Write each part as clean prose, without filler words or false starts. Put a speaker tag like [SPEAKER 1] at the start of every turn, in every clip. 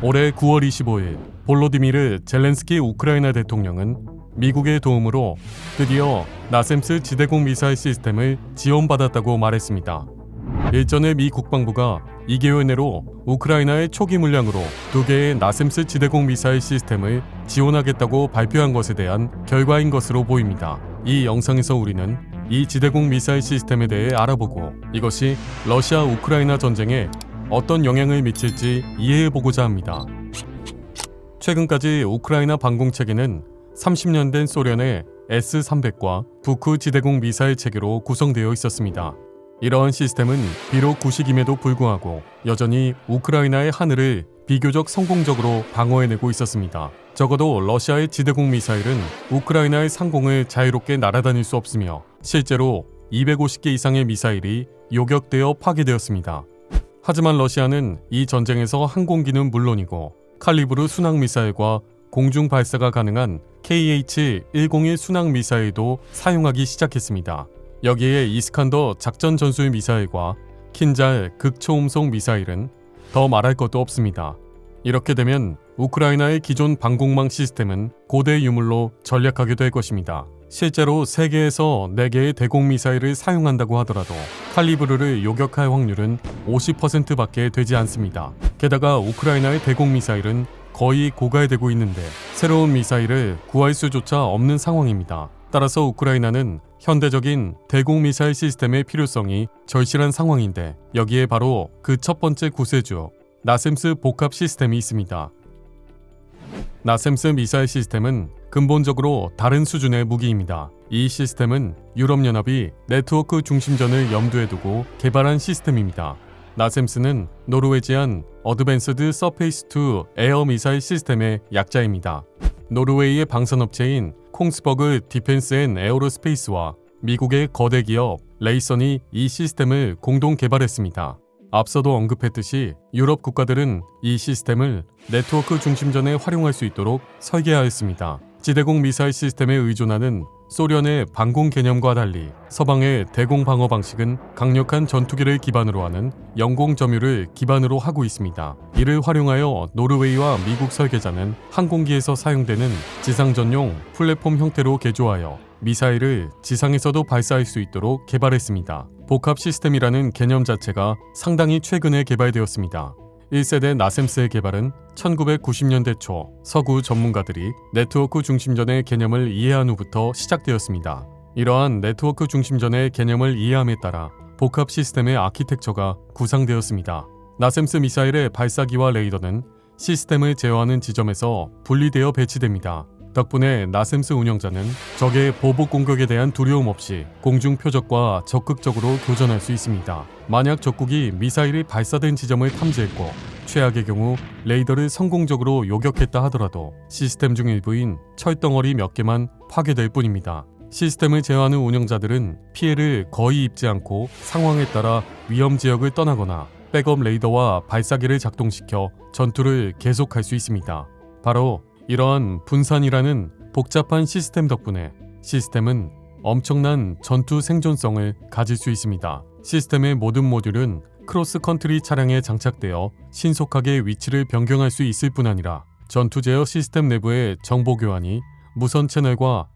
[SPEAKER 1] 올해 9월 25일 볼로디미르 젤렌스키 우크라이나 대통령은 미국의 도움으로 드디어 나셈스 지대공 미사일 시스템을 지원받았다고 말했습니다. 일전에 미 국방부가 2개월 내로 우크라이나의 초기 물량으로 2개의 나셈스 지대공 미사일 시스템을 지원하겠다고 발표한 것에 대한 결과인 것으로 보입니다. 이 영상에서 우리는 이 지대공 미사일 시스템에 대해 알아보고 이것이 러시아 우크라이나 전쟁에 어떤 영향을 미칠지 이해해보고자 합니다. 최근까지 우크라이나 방공체계는 30년 된 소련의 S-300과 부크 지대공 미사일 체계로 구성되어 있었습니다. 이러한 시스템은 비록 구식임에도 불구하고 여전히 우크라이나의 하늘을 비교적 성공적으로 방어해내고 있었습니다. 적어도 러시아의 지대공 미사일은 우크라이나의 상공을 자유롭게 날아다닐 수 없으며 실제로 250개 이상의 미사일이 요격되어 파괴되었습니다. 하지만 러시아는 이 전쟁에서 항공기는 물론이고 칼리브르 순항미사일과 공중 발사가 가능한 KH-101 순항미사일도 사용하기 시작했습니다. 여기에 이스칸더 작전 전술 미사일과 킨잘 극초음속 미사일은 더 말할 것도 없습니다. 이렇게 되면 우크라이나의 기존 방공망 시스템은 고대 유물로 전락하게 될 것입니다. 실제로 3개에서 4개의 대공 미사일을 사용한다고 하더라도 칼리브르를 요격할 확률은 50%밖에 되지 않습니다. 게다가 우크라이나의 대공 미사일은 거의 고갈되고 있는데 새로운 미사일을 구할 수조차 없는 상황입니다. 따라서 우크라이나는 현대적인 대공 미사일 시스템의 필요성이 절실한 상황인데 여기에 바로 그 첫 번째 구세주 나셈스 복합 시스템이 있습니다. 나셈스 미사일 시스템은 근본적으로 다른 수준의 무기입니다. 이 시스템은 유럽연합이 네트워크 중심전을 염두에 두고 개발한 시스템입니다. 나셈스는 노르웨지안 어드밴스드 서페이스 투 에어 미사일 시스템의 약자입니다. 노르웨이의 방산업체인 콩스버그 디펜스 앤 에어로스페이스와 미국의 거대 기업 레이선이 이 시스템을 공동 개발했습니다. 앞서도 언급했듯이 유럽 국가들은 이 시스템을 네트워크 중심전에 활용할 수 있도록 설계하였습니다. 지대공 미사일 시스템에 의존하는 소련의 방공 개념과 달리 서방의 대공 방어 방식은 강력한 전투기를 기반으로 하는 영공 점유를 기반으로 하고 있습니다. 이를 활용하여 노르웨이와 미국 설계자는 항공기에서 사용되는 지상 전용 플랫폼 형태로 개조하여 미사일을 지상에서도 발사할 수 있도록 개발했습니다. 복합 시스템이라는 개념 자체가 상당히 최근에 개발되었습니다. 1세대 나셈스의 개발은 1990년대 초 서구 전문가들이 네트워크 중심전의 개념을 이해한 후부터 시작되었습니다. 이러한 네트워크 중심전의 개념을 이해함에 따라 복합 시스템의 아키텍처가 구상되었습니다. 나셈스 미사일의 발사기와 레이더는 시스템을 제어하는 지점에서 분리되어 배치됩니다. 덕분에 나셈스 운영자는 적의 보복 공격에 대한 두려움 없이 공중 표적과 적극적으로 교전할 수 있습니다. 만약 적국이 미사일이 발사된 지점을 탐지했고 최악의 경우 레이더를 성공적으로 요격했다 하더라도 시스템 중 일부인 철덩어리 몇 개만 파괴될 뿐입니다. 시스템을 제어하는 운영자들은 피해를 거의 입지 않고 상황에 따라 위험 지역을 떠나거나 백업 레이더와 발사기를 작동시켜 전투를 계속할 수 있습니다. 바로 이러한 분산이라는 복잡한 시스템 덕분에 시스템은 엄청난 전투 생존성을 가질 수 있습니다. 시스템의 모든 모듈은 크로스 컨트리 차량에 장착되어 신속하게 위치를 변경할 수 있을 뿐 아니라 전투 제어 시스템 내부의 정보 교환이 무선 채널과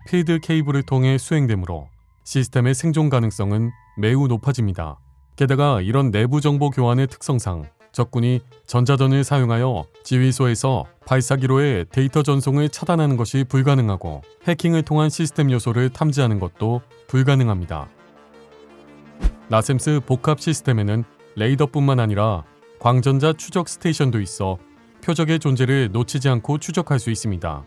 [SPEAKER 1] 필드 케이블을 통해 수행되므로 시스템의 생존 가능성은 매우 높아집니다. 게다가 이런 내부 정보 교환의 특성상 적군이 전자전을 사용하여 지휘소에서 발사기로의 데이터 전송을 차단하는 것이 불가능하고 해킹을 통한 시스템 요소를 탐지하는 것도 불가능합니다. 나셈스 복합 시스템에는 레이더뿐만 아니라 광전자 추적 스테이션도 있어 표적의 존재를 놓치지 않고 추적할 수 있습니다.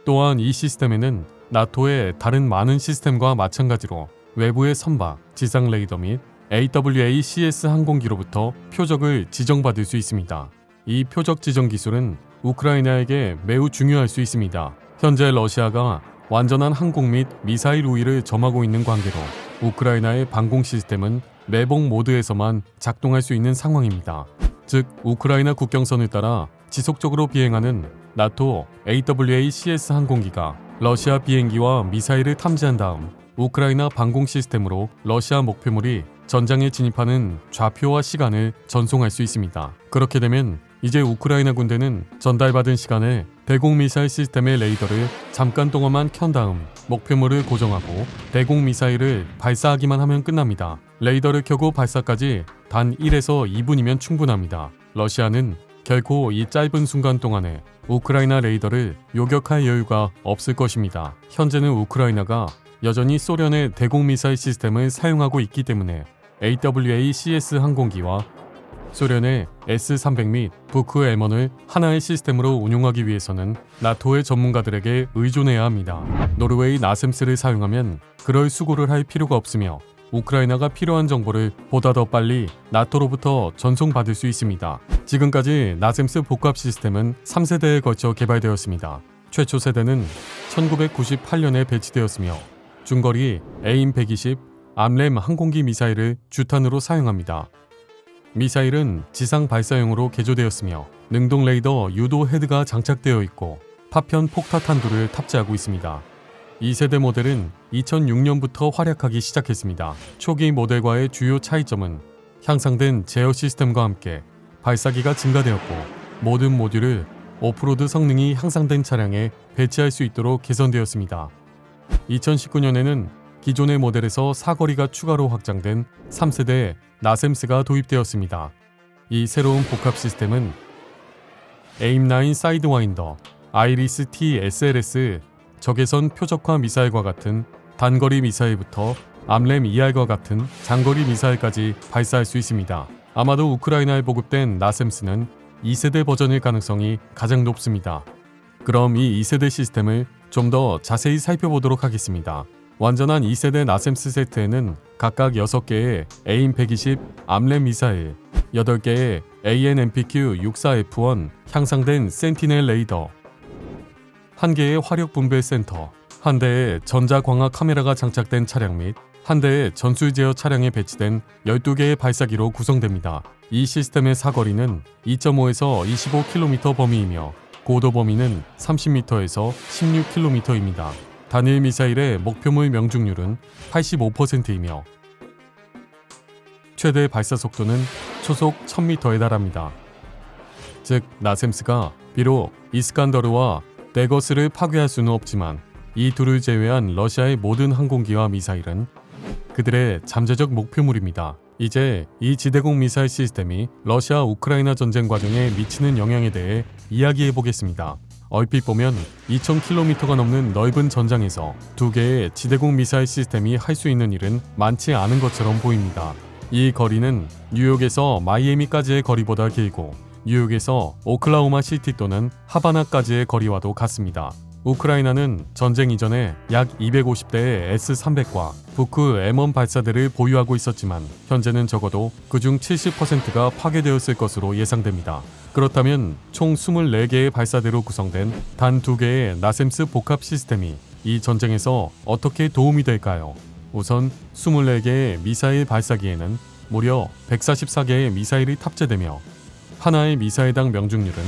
[SPEAKER 1] 또한 이 시스템에는 나토의 다른 많은 시스템과 마찬가지로 외부의 선박, 지상 레이더 및 AWACS 항공기로부터 표적을 지정받을 수 있습니다. 이 표적 지정 기술은 우크라이나에게 매우 중요할 수 있습니다. 현재 러시아가 완전한 항공 및 미사일 우위를 점하고 있는 관계로 우크라이나의 방공 시스템은 매복 모드에서만 작동할 수 있는 상황입니다. 즉, 우크라이나 국경선을 따라 지속적으로 비행하는 나토 AWACS 항공기가 러시아 비행기와 미사일을 탐지한 다음 우크라이나 방공 시스템으로 러시아 목표물이 전장에 진입하는 좌표와 시간을 전송할 수 있습니다. 그렇게 되면 이제 우크라이나 군대는 전달받은 시간에 대공미사일 시스템의 레이더를 잠깐 동안만 켠 다음 목표물을 고정하고 대공미사일을 발사하기만 하면 끝납니다. 레이더를 켜고 발사까지 단 1에서 2분이면 충분합니다. 러시아는 결코 이 짧은 순간 동안에 우크라이나 레이더를 요격할 여유가 없을 것입니다. 현재는 우크라이나가 여전히 소련의 대공미사일 시스템을 사용하고 있기 때문에 AWACS 항공기와 소련의 S-300 및 부크 M1을 하나의 시스템으로 운용하기 위해서는 나토의 전문가들에게 의존해야 합니다. 노르웨이 나셈스를 사용하면 그럴 수고를 할 필요가 없으며 우크라이나가 필요한 정보를 보다 더 빨리 나토로부터 전송받을 수 있습니다. 지금까지 나셈스 복합 시스템은 3세대에 걸쳐 개발되었습니다. 최초 세대는 1998년에 배치되었으며 중거리 AIM-120 암램 항공기 미사일을 주탄으로 사용합니다. 미사일은 지상 발사용으로 개조되었으며 능동 레이더 유도 헤드가 장착되어 있고 파편 폭탄탄두를 탑재하고 있습니다. 2세대 모델은 2006년부터 활약하기 시작했습니다. 초기 모델과의 주요 차이점은 향상된 제어 시스템과 함께 발사기가 증가되었고 모든 모듈을 오프로드 성능이 향상된 차량에 배치할 수 있도록 개선되었습니다. 2019년에는 기존의 모델에서 사거리가 추가로 확장된 3세대 나셈스가 도입되었습니다. 이 새로운 복합 시스템은 AIM-9 사이드와인더, 아이리스-T SLS 적외선 표적화 미사일과 같은 단거리 미사일부터 암램 ER과 같은 장거리 미사일까지 발사할 수 있습니다. 아마도 우크라이나에 보급된 나셈스는 2세대 버전일 가능성이 가장 높습니다. 그럼 이 2세대 시스템을 좀 더 자세히 살펴보도록 하겠습니다. 완전한 2세대 나셈스 세트에는 각각 6개의 AIM-120 암램 미사일, 8개의 AN/MPQ-64F1 향상된 센티넬 레이더, 1개의 화력 분배 센터, 1대의 전자광학 카메라가 장착된 차량 및 1대의 전술 제어 차량에 배치된 12개의 발사기로 구성됩니다. 이 시스템의 사거리는 2.5에서 25km 범위이며 고도 범위는 30m에서 16km입니다. 단일 미사일의 목표물 명중률은 85%이며 최대 발사 속도는 초속 1000m에 달합니다. 즉 나셈스가 비록 이스칸더르와 네거스를 파괴할 수는 없지만 이 둘을 제외한 러시아의 모든 항공기와 미사일은 그들의 잠재적 목표물입니다. 이제 이 지대공 미사일 시스템이 러시아 우크라이나 전쟁 과정에 미치는 영향에 대해 이야기해 보겠습니다. 얼핏 보면 2000km가 넘는 넓은 전장에서 2개의 지대공 미사일 시스템이 할 수 있는 일은 많지 않은 것처럼 보입니다. 이 거리는 뉴욕에서 마이애미까지의 거리보다 길고 뉴욕에서 오클라호마 시티 또는 하바나까지의 거리와도 같습니다. 우크라이나는 전쟁 이전에 약 250대의 S-300과 부크 M1 발사대를 보유하고 있었지만 현재는 적어도 그중 70%가 파괴되었을 것으로 예상됩니다. 그렇다면 총 24개의 발사대로 구성된 단 2개의 나셈스 복합 시스템이 이 전쟁에서 어떻게 도움이 될까요? 우선 24개의 미사일 발사기에는 무려 144개의 미사일이 탑재되며 하나의 미사일당 명중률은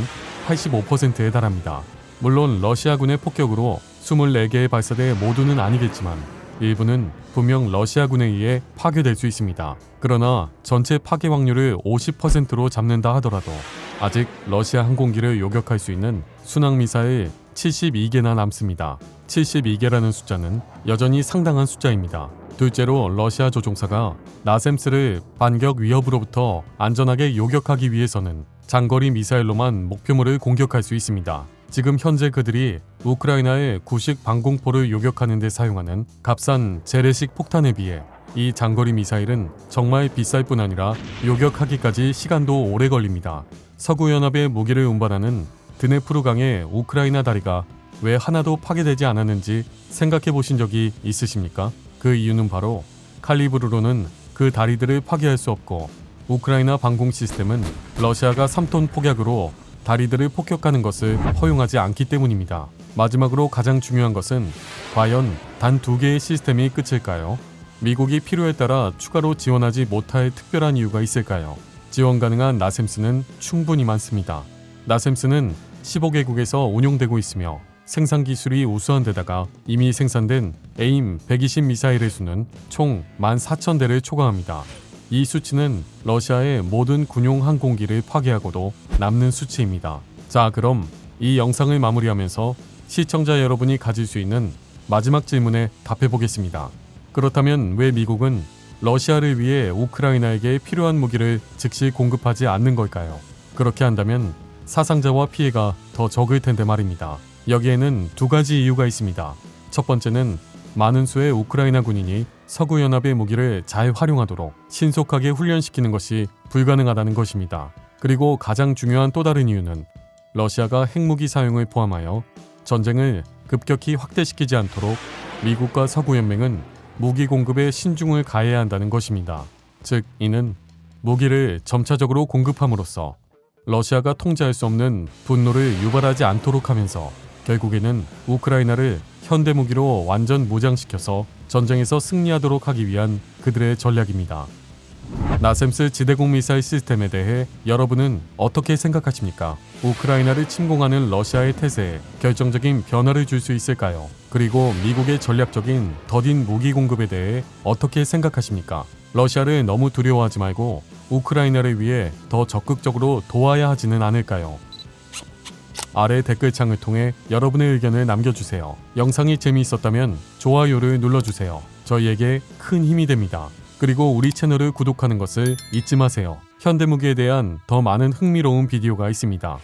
[SPEAKER 1] 85%에 달합니다. 물론 러시아군의 폭격으로 24개의 발사대 모두는 아니겠지만 일부는 분명 러시아군에 의해 파괴될 수 있습니다. 그러나 전체 파괴 확률을 50%로 잡는다 하더라도 아직 러시아 항공기를 요격할 수 있는 순항미사일 72개나 남습니다. 72개라는 숫자는 여전히 상당한 숫자입니다. 둘째로 러시아 조종사가 나셈스를 반격 위협으로부터 안전하게 요격하기 위해서는 장거리 미사일로만 목표물을 공격할 수 있습니다. 지금 현재 그들이 우크라이나의 구식 방공포를 요격하는 데 사용하는 값싼 재래식 폭탄에 비해 이 장거리 미사일은 정말 비쌀 뿐 아니라 요격하기까지 시간도 오래 걸립니다. 서구연합의 무기를 운반하는 드네프르강의 우크라이나 다리가 왜 하나도 파괴되지 않았는지 생각해 보신 적이 있으십니까? 그 이유는 바로 칼리브르로는 그 다리들을 파괴할 수 없고 우크라이나 방공 시스템은 러시아가 3톤 폭약으로 다리들을 폭격하는 것을 허용하지 않기 때문입니다. 마지막으로 가장 중요한 것은 과연 단 2개의 시스템이 끝일까요? 미국이 필요에 따라 추가로 지원하지 못할 특별한 이유가 있을까요? 지원 가능한 나셈스는 충분히 많습니다. 나셈스는 15개국에서 운용되고 있으며 생산 기술이 우수한 데다가 이미 생산된 AIM-120 미사일의 수는 총 14,000대를 초과합니다. 이 수치는 러시아의 모든 군용 항공기를 파괴하고도 남는 수치입니다. 자, 그럼 이 영상을 마무리하면서 시청자 여러분이 가질 수 있는 마지막 질문에 답해 보겠습니다. 그렇다면 왜 미국은 러시아를 위해 우크라이나에게 필요한 무기를 즉시 공급하지 않는 걸까요? 그렇게 한다면 사상자와 피해가 더 적을 텐데 말입니다. 여기에는 두 가지 이유가 있습니다. 첫 번째는 많은 수의 우크라이나 군인이 서구연합의 무기를 잘 활용하도록 신속하게 훈련시키는 것이 불가능하다는 것입니다. 그리고 가장 중요한 또 다른 이유는 러시아가 핵무기 사용을 포함하여 전쟁을 급격히 확대시키지 않도록 미국과 서구연맹은 무기 공급에 신중을 가해야 한다는 것입니다. 즉, 이는 무기를 점차적으로 공급함으로써 러시아가 통제할 수 없는 분노를 유발하지 않도록 하면서 결국에는 우크라이나를 현대무기로 완전 무장시켜서 전쟁에서 승리하도록 하기 위한 그들의 전략입니다. 나셈스 지대공 미사일 시스템에 대해 여러분은 어떻게 생각하십니까? 우크라이나를 침공하는 러시아의 태세에 결정적인 변화를 줄 수 있을까요? 그리고 미국의 전략적인 더딘 무기 공급에 대해 어떻게 생각하십니까? 러시아를 너무 두려워하지 말고 우크라이나를 위해 더 적극적으로 도와야 하지는 않을까요? 아래 댓글창을 통해 여러분의 의견을 남겨주세요. 영상이 재미있었다면 좋아요를 눌러주세요. 저희에게 큰 힘이 됩니다. 그리고 우리 채널을 구독하는 것을 잊지 마세요. 현대무기에 대한 더 많은 흥미로운 비디오가 있습니다.